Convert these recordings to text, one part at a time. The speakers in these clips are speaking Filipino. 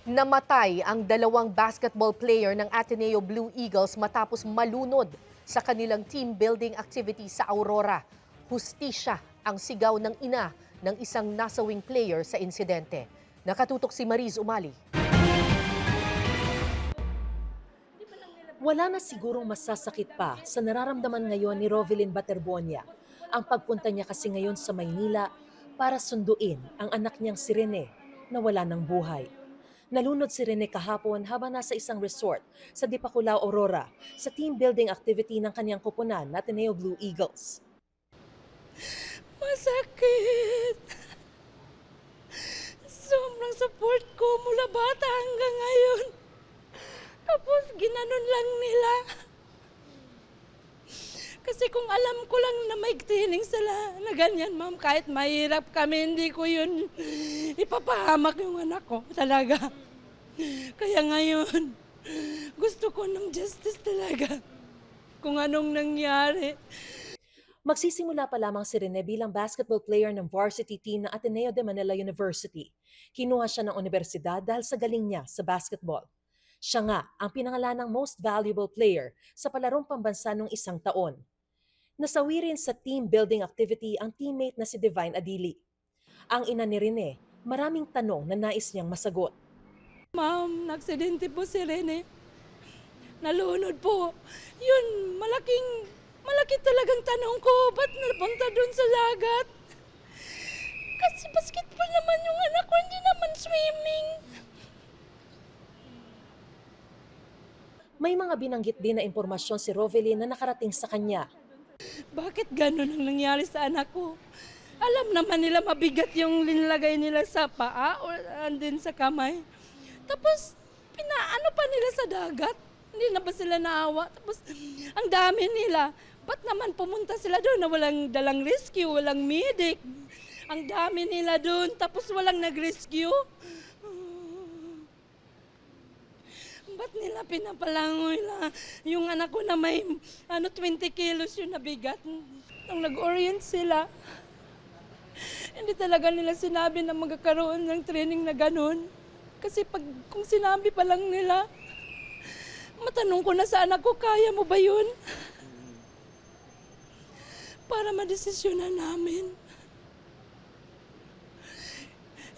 Namatay ang dalawang basketball player ng Ateneo Blue Eagles matapos malunod sa kanilang team building activity sa Aurora. Hustisya ang sigaw ng ina ng isang nasawing player sa insidente. Nakatutok si Mariz Umali. Wala na sigurong masasakit pa sa nararamdaman ngayon ni Rovelyn Baterbonia. Ang pagpunta niya kasi ngayon sa Maynila para sunduin ang anak niyang si Rene na wala ng buhay. Nalunod si Rene kahapon habang nasa isang resort sa Dipaculao, Aurora sa team building activity ng kanyang kupunan na Ateneo Blue Eagles. Masakit! Sobrang support ko mula bata hanggang ngayon. Tapos ginanon lang nila. Kasi kung alam ko lang na may training sila na ganyan, ma'am, kahit mahirap kami, hindi ko yun ipapahamak yung anak ko talaga. Kaya ngayon, gusto ko ng justice talaga kung anong nangyari. Magsisimula pa lamang si Rene bilang basketball player ng varsity team ng Ateneo de Manila University. Kinuha siya ng universidad dahil sa galing niya sa basketball. Siya nga ang pinangalanang most valuable player sa palarong pambansa noong isang taon. Nasawi rin sa team building activity ang teammate na si Divine Adili. Ang ina ni Rene, maraming tanong na nais niyang masagot. Ma'am, naksidente po si Rene. Nalunod po. Yun, malaki talagang tanong ko. Ba't napunta dun sa lagat? Kasi basketball naman yung anak ko, hindi naman swimming. May mga binanggit din na impormasyon si Rovelyn na nakarating sa kanya. Bakit gano'n ang nangyari sa anak ko? Alam naman nila mabigat yung linlagay nila sa paa o andin sa kamay. Tapos, pinaano pa nila sa dagat? Hindi na ba sila naawa? Tapos, ang dami nila. Ba't naman pumunta sila doon na walang dalang rescue, walang medic? Ang dami nila doon, tapos walang nag-rescue? Ba't nila pinapalangoy na yung anak ko na may 20 kilos yung nabigat? Nung nag-orient sila, hindi talaga nila sinabi na magkakaroon ng training na ganun. Kasi kung sinabi pa lang nila, matanong ko na sa anak ko, kaya mo ba yun? Para madesisyonan namin.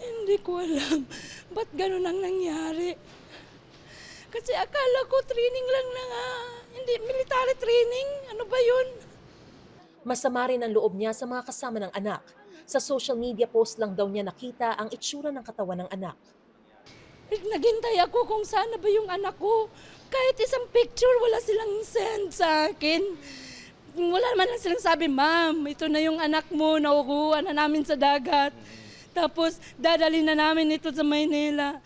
Hindi ko alam ba't ganun ang nangyari. Kasi akala ko training lang na nga, hindi military training. Ano ba yun? Masama rin ang loob niya sa mga kasama ng anak. Sa social media post lang daw niya nakita ang itsura ng katawan ng anak. Naghintay ako kung saan na ba yung anak ko. Kahit isang picture, wala silang send sa akin. Wala man lang silang sabi, ma'am, ito na yung anak mo, nakukuha na namin sa dagat. Tapos, dadali na namin ito sa Maynila.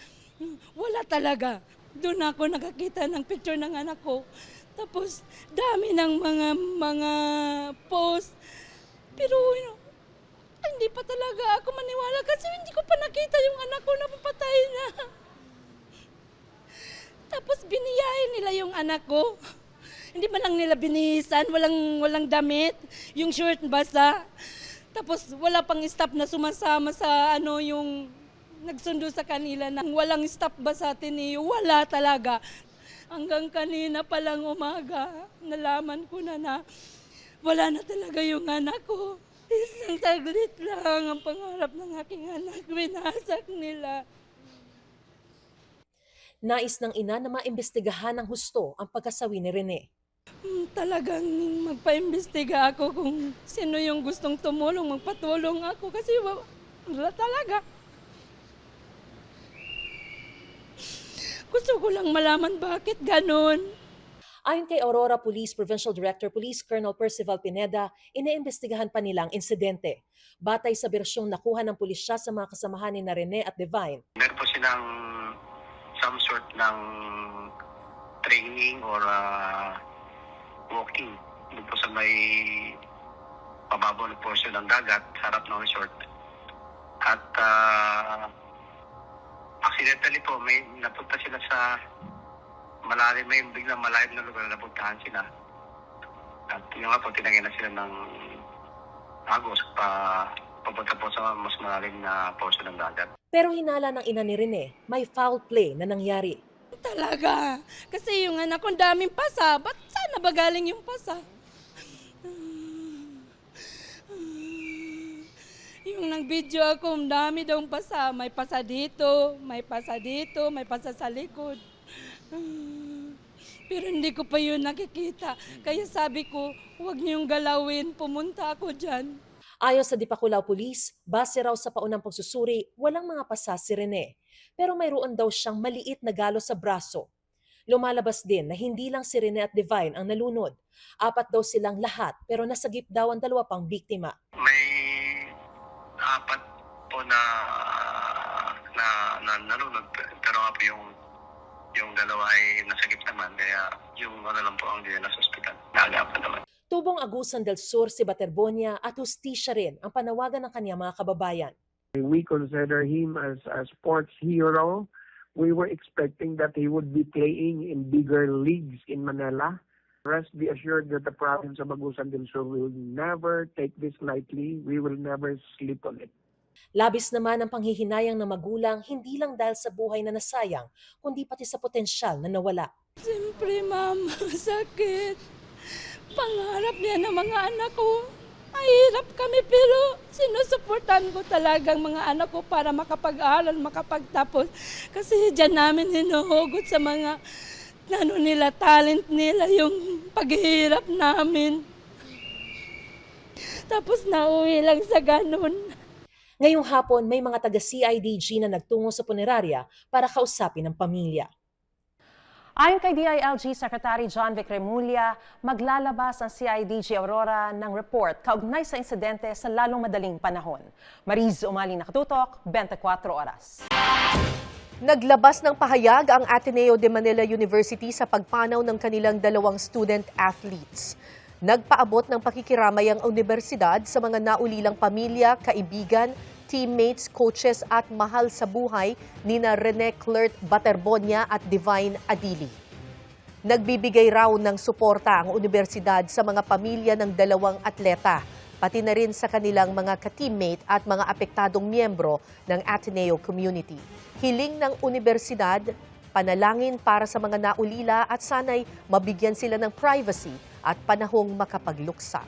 Wala talaga. Doon ako nakakita ng picture ng anak ko. Tapos, dami ng mga post. Pero, hindi pa talaga ako maniwala kasi hindi ko pa nakita yung anak ko na papatay na. Tapos, biniyahin nila yung anak ko. Hindi man lang nila binihisan, walang damit, yung shirt basa. Tapos, wala pang staff na sumasama sa yung nagsundo sa kanila na walang stop ba sa Ateneo? Wala talaga. Hanggang kanina palang umaga, nalaman ko na wala na talaga yung anak ko. Isang saglit lang ang pangarap ng aking anak. Winasak nila. Nais ng ina na maimbestigahan ng husto ang pagkasawi ni Rene. Talagang magpaimbestiga ako kung sino yung gustong tumulong, magpatulong ako kasi wala talaga. Gusto ko lang malaman bakit ganun. Ayon kay Aurora Police Provincial Director Police Colonel Percival Pineda, iniimbestigahan pa nila ang insidente. Batay sa bersyong nakuha ng pulisya sa mga kasamahan ni Rene at Divine. Meron po silang some sort ng training or walking doon po sa may pababaw na portion ng dagat, harap ng resort. At accidentally po, may napunta sila sa malalim, may biglang malalim na lugar na napuntahan sila. At yun nga po, tinagyan na sila ng agos papunta po sa mas malalim na portion ng dagat. Pero hinala ng ina ni Rene, may foul play na nangyari. Talaga. Kasi yung anak ko, daming pasa. Ba't sana ba galing yung pasa? Yung nag-video ako, dami daw pasa. May pasa dito, may pasa dito, may pasa sa likod. Pero hindi ko pa yun nakikita. Kaya sabi ko, huwag niyong galawin, pumunta ako dyan. Ayon sa Dipakulaw Police, base raw sa paunang pagsusuri, walang mga pasa si Rene. Pero mayroon daw siyang maliit na galo sa braso. Lumalabas din na hindi lang si Rene at Divine ang nalunod. 4 daw silang lahat pero nasagip daw ang 2 pang biktima. May 4 po na nalunod, pero nga po yung dalawa ay nasagip naman, kaya yung lang po ang dinala sa ospital. Naagapan naman. Tubong Agusan del Sur si Baterbonia at hustisya rin ang panawagan ng kanyang mga kababayan. We consider him as a sports hero. We were expecting that he would be playing in bigger leagues in Manila. Rest be assured that the province of Agusan del Sur will never take this lightly. We will never sleep on it. Labis naman ang panghihinayang ng magulang hindi lang dahil sa buhay na nasayang, kundi pati sa potensyal na nawala. Siyempre, ma'am, sakit. Pangarap niya ng mga anak ko. Mahirap kami pero sinusuportan ko talagang mga anak ko para makapag-aral, makapagtapos. Kasi dyan namin hinuhugot sa mga talent nila, yung paghihirap namin. Tapos nauwi lang sa ganun. Ngayong hapon, may mga taga-CIDG na nagtungo sa punerarya para kausapin ang pamilya. Ayon kay DILG Secretary John Vic Remulla, maglalabas ang CIDG Aurora ng report kaugnay sa insidente sa lalong madaling panahon. Mariz Umali nakatutok, 24 oras. Naglabas ng pahayag ang Ateneo de Manila University sa pagpanaw ng kanilang 2 student athletes. Nagpaabot ng pakikiramay ang universidad sa mga naulilang pamilya, kaibigan, teammates, coaches at mahal sa buhay nina Rene Clert Baterbonia at Divine Adili. Nagbibigay raw ng suporta ang universidad sa mga pamilya ng 2 atleta, pati na rin sa kanilang mga ka-teammate at mga apektadong miyembro ng Ateneo community. Hiling ng universidad, panalangin para sa mga naulila at sana'y mabigyan sila ng privacy at panahong makapagluksa.